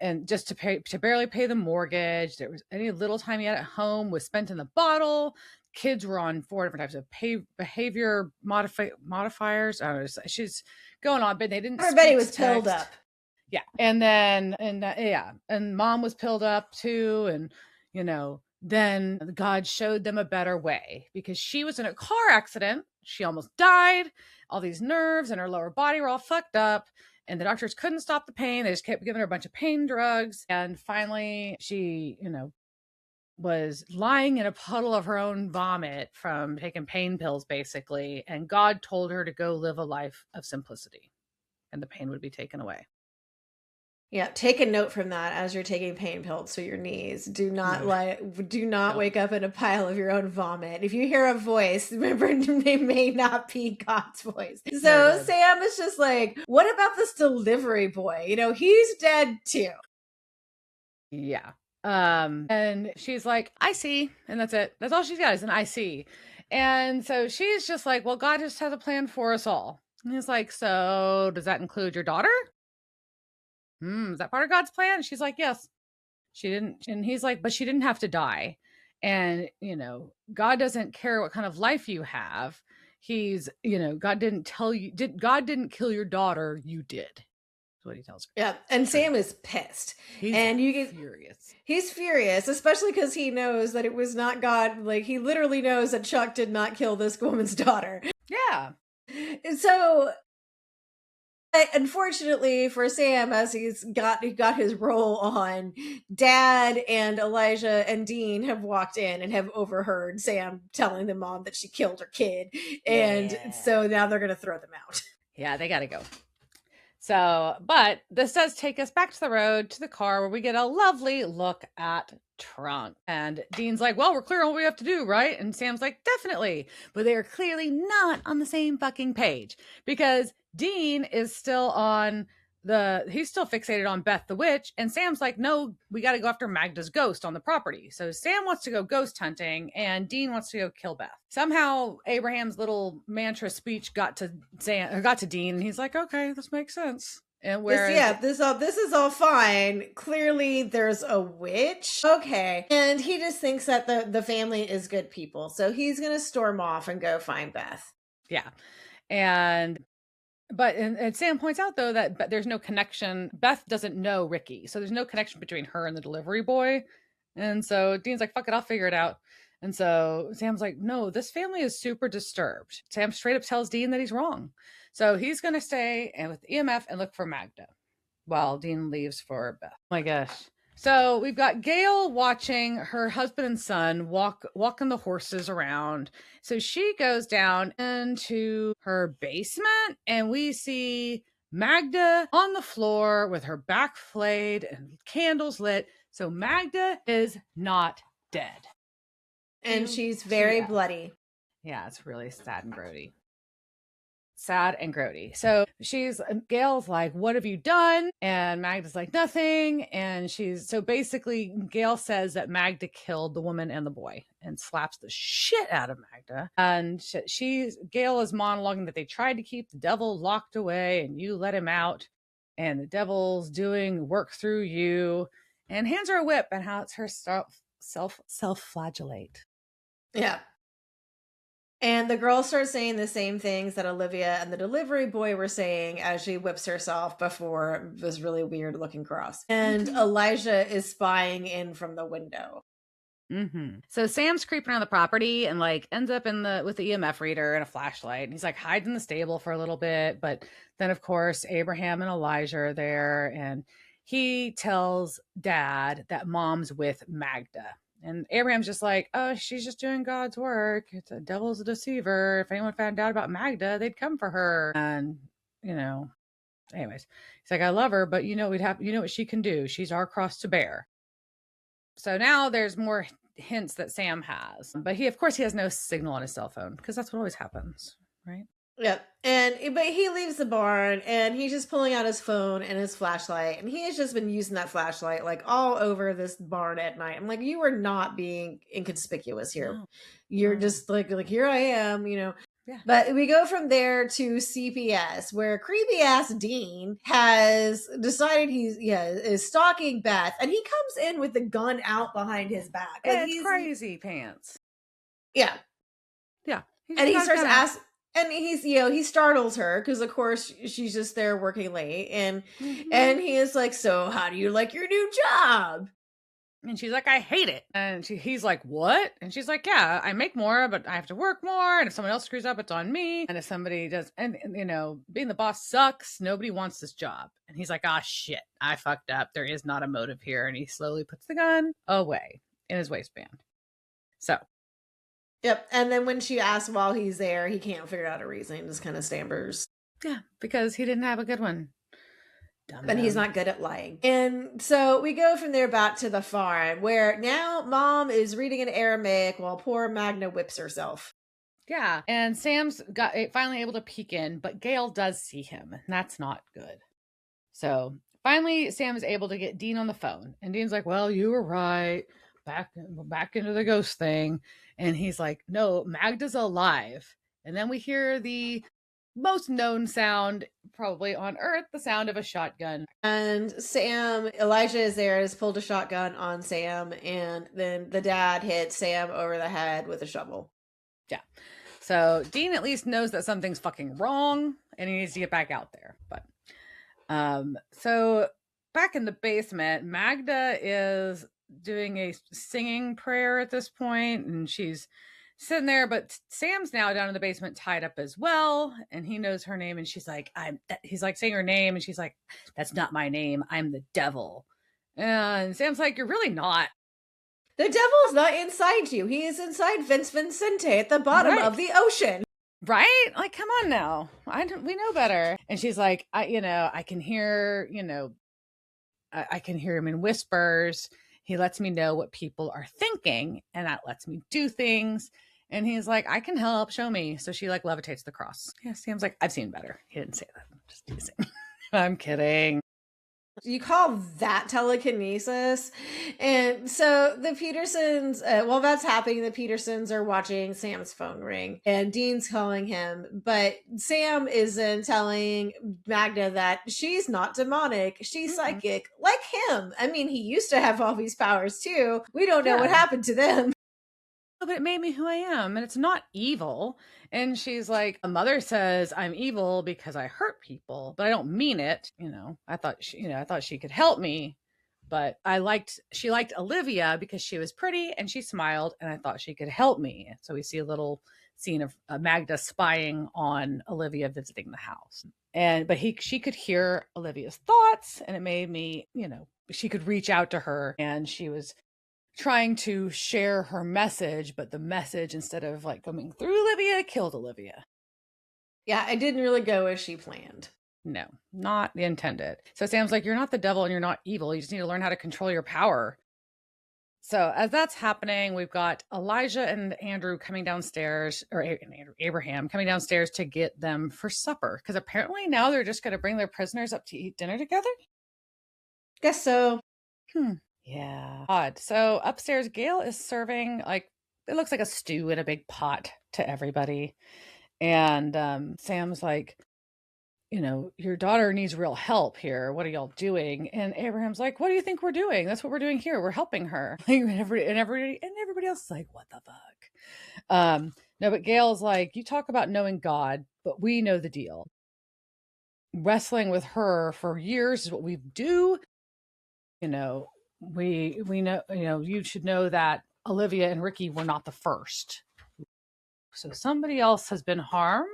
And just to barely pay the mortgage. There was any little time he had at home was spent in the bottle. Kids were on 4 different types of behavior modifiers. I don't know, she's going on, but they didn't. Everybody was pilled up. Yeah, and then and mom was pilled up too, and then God showed them a better way because she was in a car accident. She almost died. All these nerves and her lower body were all fucked up. And the doctors couldn't stop the pain. They just kept giving her a bunch of pain drugs. And finally, she, was lying in a puddle of her own vomit from taking pain pills, basically. And God told her to go live a life of simplicity and the pain would be taken away. Yeah, take a note from that as you're taking pain pills for your knees. Do not wake up in a pile of your own vomit. If you hear a voice, remember they may not be God's voice. So Sam is just like, what about this delivery boy? He's dead too. Yeah. And she's like, I see. And that's it. That's all she's got is an I see. And so she's just like, well, God just has a plan for us all. And he's like, so does that include your daughter? Is that part of God's plan? She's like, yes. She didn't. And he's like, but she didn't have to die. And, God doesn't care what kind of life you have. God didn't tell you, God didn't kill your daughter. You did. That's what he tells her. Yeah. And Sam is pissed. He's furious. He's furious, especially because he knows that it was not God. Like, he literally knows that Chuck did not kill this woman's daughter. Yeah. And so, unfortunately for Sam, as he got his role on, Dad and Elijah and Dean have walked in and have overheard Sam telling the mom that she killed her kid. And so now they're going to throw them out. Yeah, they got to go. So, but this does take us back to the road, to the car, where we get a lovely look at trunk. And Dean's like, well, we're clear on what we have to do, right? And Sam's like, definitely. But they are clearly not on the same fucking page because Dean is still he's still fixated on Beth the witch. And Sam's like, no, we got to go after Magda's ghost on the property. So Sam wants to go ghost hunting and Dean wants to go kill Beth. Somehow Abraham's little mantra speech got to Dean and he's like, okay, this makes sense. And this is all fine. Clearly there's a witch. Okay. And he just thinks that the family is good people. So he's going to storm off and go find Beth. Yeah. And Sam points out though that there's no connection. Beth doesn't know Ricky. So there's no connection between her and the delivery boy. And so Dean's like, fuck it, I'll figure it out. And so Sam's like, no, this family is super disturbed. Sam straight up tells Dean that he's wrong. So he's going to stay with EMF and look for Magda while Dean leaves for Beth. Oh my gosh. So we've got Gail watching her husband and son walking the horses around. So she goes down into her basement and we see Magda on the floor with her back flayed and candles lit. So Magda is not dead. And she's very bloody. Yeah, it's really sad and grody. So Gail's like, what have you done? And Magda's like, nothing. And so basically Gail says that Magda killed the woman and the boy and slaps the shit out of Magda. And Gail is monologuing that they tried to keep the devil locked away and you let him out and the devil's doing work through you, and hands her a whip and how it's her self-flagellate. Yeah. And the girl starts saying the same things that Olivia and the delivery boy were saying as she whips herself before this really weird looking cross. And Mm-hmm. Elijah is spying in from the window. Mm-hmm. So Sam's creeping around the property and like ends up in the with the EMF reader and a flashlight. And he's like hides in the stable for a little bit, but then of course Abraham and Elijah are there, and he tells Dad that Mom's with Magda. And Abraham's just like, oh, she's just doing God's work. It's a devil's a deceiver. If anyone found out about Magda, they'd come for her. And you know, anyways, he's like, I love her, but you know what she can do. She's our cross to bear. So now there's more hints that Sam has, but of course, he has no signal on his cell phone because that's what always happens, right? Yep. But he leaves the barn and he's just pulling out his phone and his flashlight, and he has just been using that flashlight like all over this barn at night. I'm like, you are not being inconspicuous here. No, You're no. just like here I am, Yeah. But we go from there to CPS, where creepy ass Dean has decided is stalking Beth, and he comes in with the gun out behind his back. Like It's he's crazy pants. yeah. Yeah. He And just he got a starts gun out. asking, and he startles her because of course she's just there working late, and Mhm. he is like, so how do you like your new job? And she's like, I hate it. And he's like, what? And she's like, yeah, I make more, but I have to work more. And if someone else screws up, it's on me. And if somebody does, and being the boss sucks. Nobody wants this job. And he's like, ah, shit, I fucked up. There is not a motive here. And he slowly puts the gun away in his waistband. So, Yep. And then when she asks while he's there, he can't figure out a reason. He just kind of stammers. yeah, because he didn't have a good one. And he's Dum-dum. not good at lying. And so we go from there back to the farm, where now Mom is reading in Aramaic while poor Magna whips herself. Yeah. And Sam's got finally able to peek in, but Gail does see him, and that's not good. So finally, Sam is able to get Dean on the phone, and Dean's like, "Well, you were right. Back into the ghost thing." And he's like, "No, Magda's alive." And then we hear the most known sound probably on Earth, the sound of a shotgun. And Elijah is there, has pulled a shotgun on Sam, and then the dad hits Sam over the head with a shovel. Yeah. So Dean at least knows that something's fucking wrong, and he needs to get back out there. But so back in the basement, Magda is doing a singing prayer at this point, and she's sitting there, but Sam's now down in the basement tied up as well, and he knows her name, and she's like, he's like saying her name, and she's like, that's not my name, I'm the devil. And Sam's like, you're really not. The devil is not inside you. He is inside Vince Vincente at the bottom Right. of the ocean. Right? Like, come on now. We know better. And she's like, I can hear, I can hear him in whispers. He lets me know what people are thinking, and that lets me do things. And he's like, I can help, show me. So she like levitates the cross. Yeah, Sam's like, I've seen better. He didn't say that. I'm just teasing. I'm kidding. You call that telekinesis? And so the Petersons, while that's happening, the Petersons are watching Sam's phone ring, and Dean's calling him. But Sam isn't telling Magda that she's not demonic, she's Mm-mm. psychic, like him. I mean, he used to have all these powers too. We don't know what Yeah. happened to them. But it made me who I am, and it's not evil. And she's like, a mother says I'm evil because I hurt people, but I don't mean it. I thought she could help me, but she liked Olivia because she was pretty and she smiled, and I thought she could help me. So we see a little scene of Magda spying on Olivia visiting the house, but she could hear Olivia's thoughts, and it made me, she could reach out to her, and she was trying to share her message, but the message, instead of like coming through Olivia, killed Olivia. Yeah, it didn't really go as she planned. No, not the intended. So Sam's like, you're not the devil and you're not evil. You just need to learn how to control your power. So as that's happening, we've got Elijah and Andrew coming downstairs, or Abraham coming downstairs to get them for supper. Because apparently now they're just going to bring their prisoners up to eat dinner together. Guess so. Yeah. Odd. So upstairs, Gail is serving it looks like a stew in a big pot to everybody. And Sam's like, your daughter needs real help here. What are y'all doing? And Abraham's like, what do you think we're doing? That's what we're doing here. We're helping her. And everybody else is like, what the fuck? No, but Gail's like, you talk about knowing God, but we know the deal. Wrestling with her for years is what we do. We know, you should know that Olivia and Ricky were not the first. So somebody else has been harmed.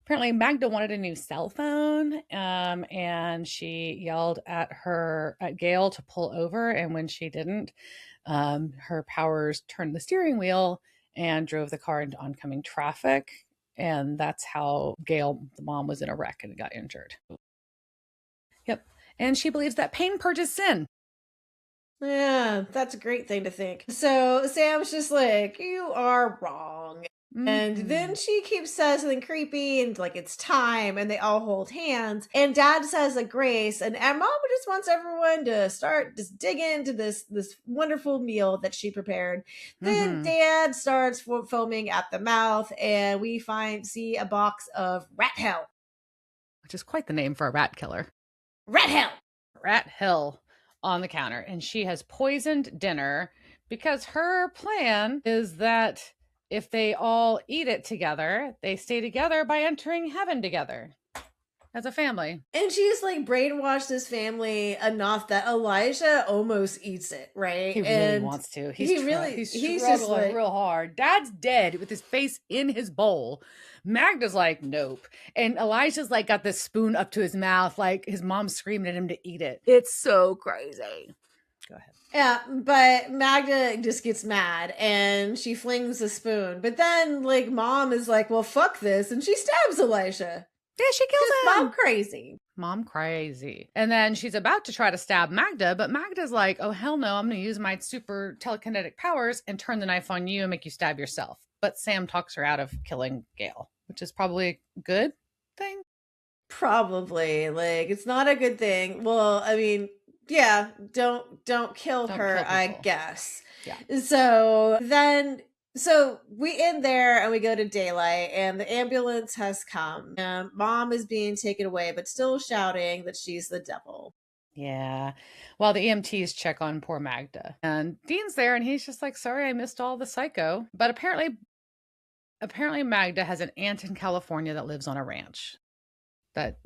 Apparently Magda wanted a new cell phone, and she yelled at Gail to pull over. And when she didn't, her powers turned the steering wheel and drove the car into oncoming traffic. And that's how Gail, the mom, was in a wreck and got injured. Yep. And she believes that pain purges sin. Yeah, that's a great thing to think. So Sam's just like, you are wrong. And then she keeps saying something creepy and like it's time, and they all hold hands. And Dad says a grace, and Mom just wants everyone to start just dig into this wonderful meal that she prepared. Then Dad starts foaming at the mouth, and we see a box of rat hell, which is quite the name for a rat killer. Rat hell, Rat Hill on the counter, and she has poisoned dinner because her plan is that if they all eat it together, they stay together by entering heaven together as a family. And she's like brainwashed this family enough that Elijah almost eats it, right? He really wants to. He's struggling real hard. Dad's dead with his face in his bowl. Magda's like, nope. And Elijah's like got this spoon up to his mouth, like his mom's screaming at him to eat it. It's so crazy. Go ahead. Yeah, but Magda just gets mad and she flings the spoon. But then, like, Mom is like, well, fuck this. And she stabs Elijah. Yeah, she kills him. Mom crazy. And then she's about to try to stab Magda, but Magda's like, oh, hell no, I'm going to use my super telekinetic powers and turn the knife on you and make you stab yourself. But Sam talks her out of killing Gail, which is probably a good thing. Probably. Like, it's not a good thing. Well, I mean, yeah, don't kill her, I guess. Yeah. So we end there and we go to daylight, and the ambulance has come. Mom is being taken away, but still shouting that she's the devil. Yeah. While the EMTs check on poor Magda. And Dean's there and he's just like, sorry, I missed all the psycho. But apparently Magda has an aunt in California that lives on a ranch that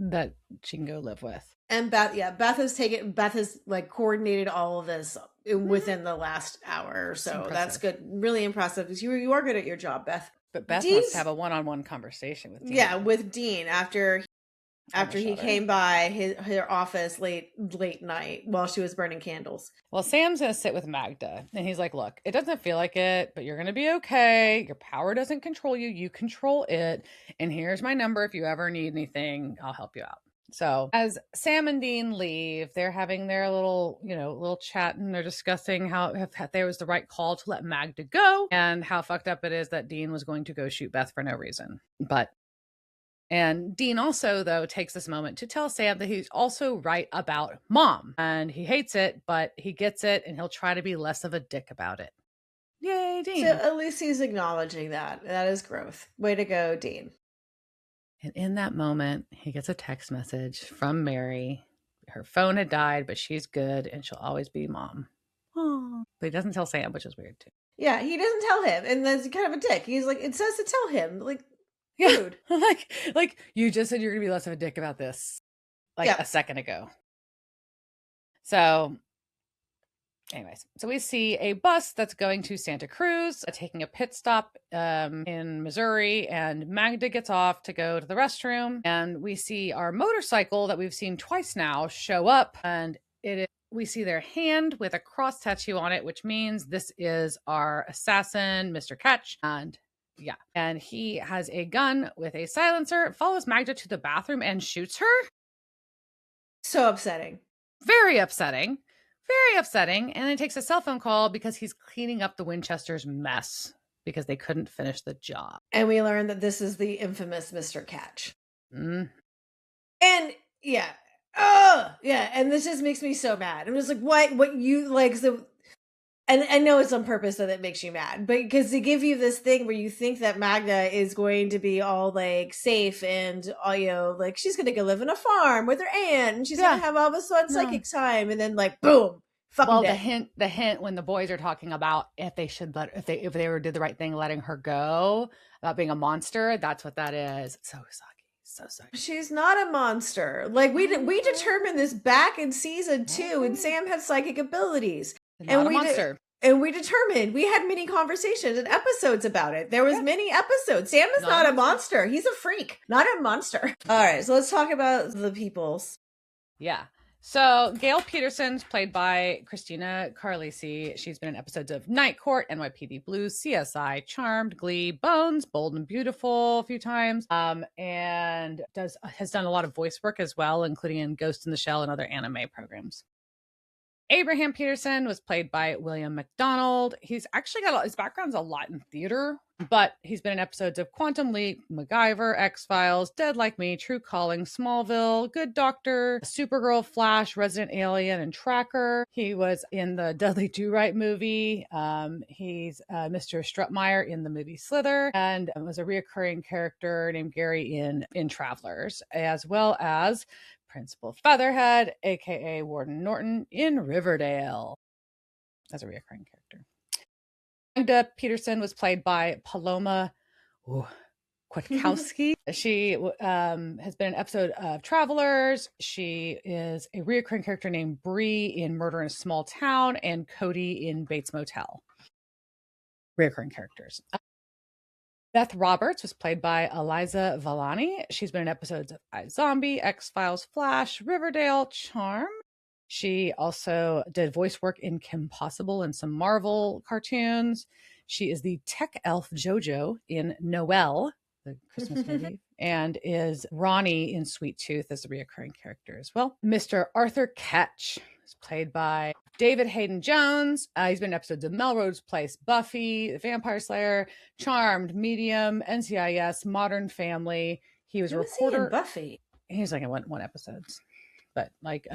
she can go live with. And Beth has like coordinated all of this within the last hour or so. That's good. Really impressive. You are good at your job, Beth. But Beth wants to have a one-on-one conversation with Dean. Yeah, with Dean after he came by her office late night while she was burning candles. Well, Sam's going to sit with Magda, and he's like, look, it doesn't feel like it, but you're going to be okay. Your power doesn't control you. You control it. And here's my number. If you ever need anything, I'll help you out. So as Sam and Dean leave, they're having their little chat, and they're discussing how if there was the right call to let Magda go and how fucked up it is that Dean was going to go shoot Beth for no reason. And Dean also, though, takes this moment to tell Sam that he's also right about Mom. And he hates it, but he gets it, and he'll try to be less of a dick about it. Yay, Dean. So at least he's acknowledging that. That is growth. Way to go, Dean. And in that moment, he gets a text message from Mary. Her phone had died, but she's good, and she'll always be Mom. Aww. But he doesn't tell Sam, which is weird, too. Yeah, he doesn't tell him, and that's kind of a dick. He's like, it says to tell him. Like, yeah. Dude. like you just said you're gonna be less of a dick about this a second ago. So anyways, so we see a bus that's going to Santa Cruz, taking a pit stop in Missouri, and Magda gets off to go to the restroom, and we see our motorcycle that we've seen twice now show up, and we see their hand with a cross tattoo on it, which means this is our assassin, Mr. Ketch. And he has a gun with a silencer, follows Magda to the bathroom and shoots her. So upsetting. Very upsetting. Very upsetting. And then takes a cell phone call because he's cleaning up the Winchester's mess because they couldn't finish the job. And we learn that this is the infamous Mr. Catch. Mm. And yeah. And this just makes me so mad. I'm just like, what you like, so And I know it's on purpose that it makes you mad, but because they give you this thing where you think that Magda is going to be all like safe and all, like she's gonna go live in a farm with her aunt and she's gonna Yeah, have all this fun no. psychic time, and then like boom, fucking Well, dead. the hint when the boys are talking about if they should if they were did the right thing letting her go about being a monster, that's what that is. So sucky, so sucky. She's not a monster. Like we determined this back in season 2, and Okay. Sam had psychic abilities, and Not a monster. we determined, we had many conversations and episodes about it. There was Yeah, many episodes. Sam is not not a a monster. monster. He's a freak, not a monster. All right, so let's talk about the peoples. Yeah. So Gail Peterson's played by Christina Carlisi. She's been in episodes of Night Court, NYPD Blues, CSI, Charmed, Glee, Bones, Bold and Beautiful a few times, and has done a lot of voice work as well, including in Ghost in the Shell and other anime programs. Abraham Peterson was played by William McDonald. He's actually got his background's a lot in theater, but he's been in episodes of Quantum Leap, MacGyver, X-Files, Dead Like Me, True Calling, Smallville, Good Doctor, Supergirl, Flash, Resident Alien, and Tracker. He was in the Dudley Do-Right movie. He's Mr. Strutmeyer in the movie Slither, and was a reoccurring character named Gary in Travelers, as well as Principal Featherhead, aka Warden Norton, in Riverdale as a reoccurring character. Magda Peterson was played by Paloma Kwiatkowski. She has been an episode of Travelers. She is a reoccurring character named Bree in Murder in a Small Town and Cody in Bates Motel. Reoccurring characters. Beth Roberts was played by Eliza Villani. She's been in episodes of iZombie, X-Files, Flash, Riverdale, Charm. She also did voice work in Kim Possible and some Marvel cartoons. She is the tech elf JoJo in Noelle, the Christmas movie, and is Ronnie in Sweet Tooth as a reoccurring character as well. Mr. Arthur Ketch is played by David Hayden Jones. He's been in episodes of Melrose Place, Buffy, The Vampire Slayer, Charmed, Medium, NCIS, Modern Family. He was a reporter. Buffy. He was like in one episodes. But like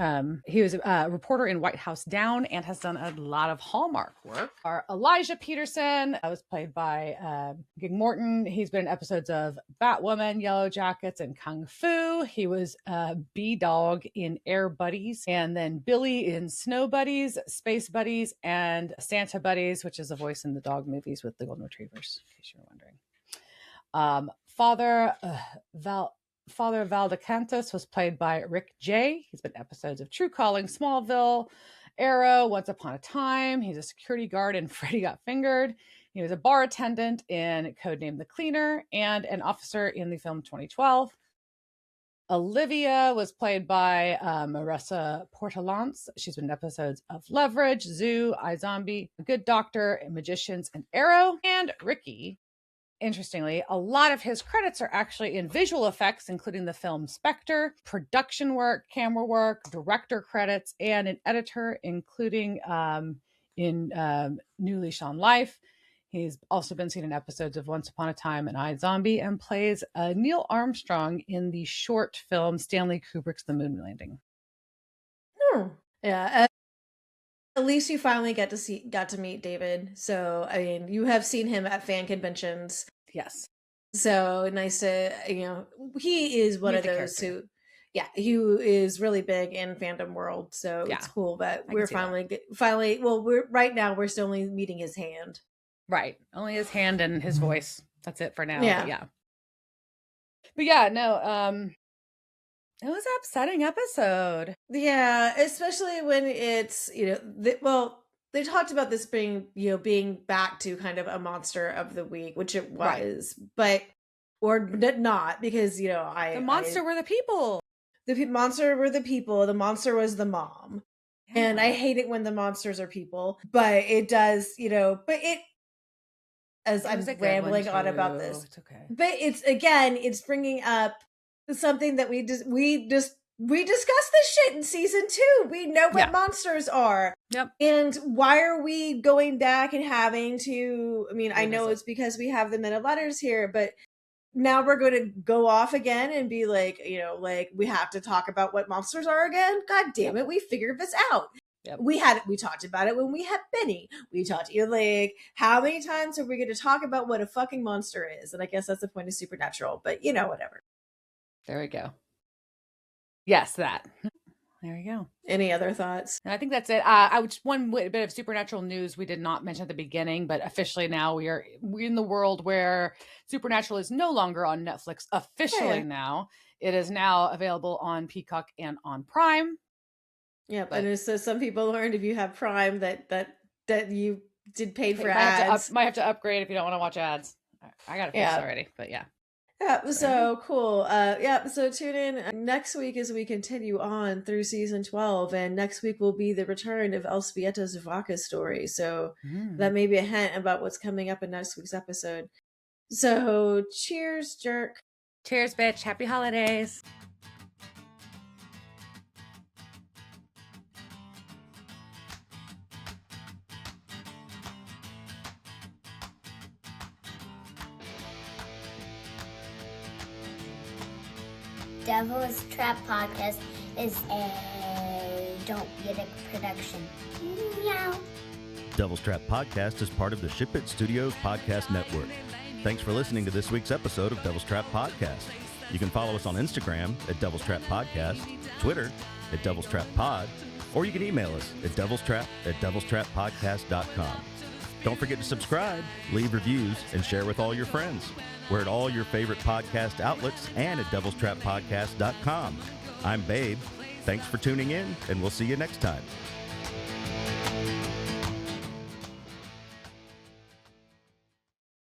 he was a reporter in White House Down and has done a lot of Hallmark work. Our Elijah Peterson was played by Gig Morton. He's been in episodes of Batwoman, Yellow Jackets, and Kung Fu. He was B-Dog in Air Buddies, and then Billy in Snow Buddies, Space Buddies, and Santa Buddies, which is a voice in the dog movies with the Golden Retrievers, in case you were wondering. Father Valdecantos was played by Rick J. He's been in episodes of True Calling, Smallville, Arrow, Once Upon a Time. He's a security guard in Freddy Got Fingered. He was a bar attendant in Codename The Cleaner and an officer in the film 2012. Olivia was played by Marissa Portalance. She's been in episodes of Leverage, Zoo, iZombie, Good Doctor, Magicians, and Arrow. And Ricky, interestingly, a lot of his credits are actually in visual effects, including the film Spectre, production work, camera work, director credits, and an editor, including in New Leash on Life. He's also been seen in episodes of Once Upon a Time and iZombie, and plays Neil Armstrong in the short film Stanley Kubrick's The Moon Landing. Yeah. At least you finally got to meet David. So I mean, you have seen him at fan conventions. Yes. So nice to, he is one of those who, he is really big in fandom world. So it's cool that we're finally, well, we're still only meeting his hand. Right. Only his hand and his voice. That's it for now. Yeah. But yeah, no, it was an upsetting episode. Yeah, especially when it's, they talked about this being back to kind of a monster of the week, which it was, but, or not, because, the monster were the people. The monster were the people. The monster was the mom. Yeah. And I hate it when the monsters are people, but it does, as I'm rambling on about this, it's okay. But it's bringing up something that we discussed this shit in season 2. We know what monsters are. Yep. And why are we going back and having to, I know it's because we have the meta letters here, but now we're going to go off again and be like, we have to talk about what monsters are again. God damn it. We figured this out. Yep. We talked about it when we had Benny. We talked to you like, how many times are we going to talk about what a fucking monster is? And I guess that's the point of Supernatural, but whatever. There we go. Yes, that. There you go. Any other thoughts? And I think that's it. I would just one bit of supernatural news we did not mention at the beginning, but officially now we're in the world where Supernatural is no longer on Netflix. Officially now, it is now available on Peacock and on Prime. Yep, and so some people learned if you have Prime that you did pay for ads. Might have to upgrade if you don't want to watch ads. I got it fixed already, but yeah. Yeah, so cool. So tune in next week as we continue on through season 12, and next week will be the return of Elzbieta's Vaca story. So that may be a hint about what's coming up in next week's episode. So cheers, jerk. Cheers, bitch. Happy holidays. Devil's Trap Podcast is a Don't Be a Dick production. Meow. Devil's Trap Podcast is part of the Ship It Studios Podcast Network. Thanks for listening to this week's episode of Devil's Trap Podcast. You can follow us on Instagram at Devil's Trap Podcast, Twitter at Devil's Trap Pod, or you can email us at devilstrap@devilstrappodcast.com. Don't forget to subscribe, leave reviews, and share with all your friends. We're at all your favorite podcast outlets and at devilstrappodcast.com. I'm Babe. Thanks for tuning in, and we'll see you next time.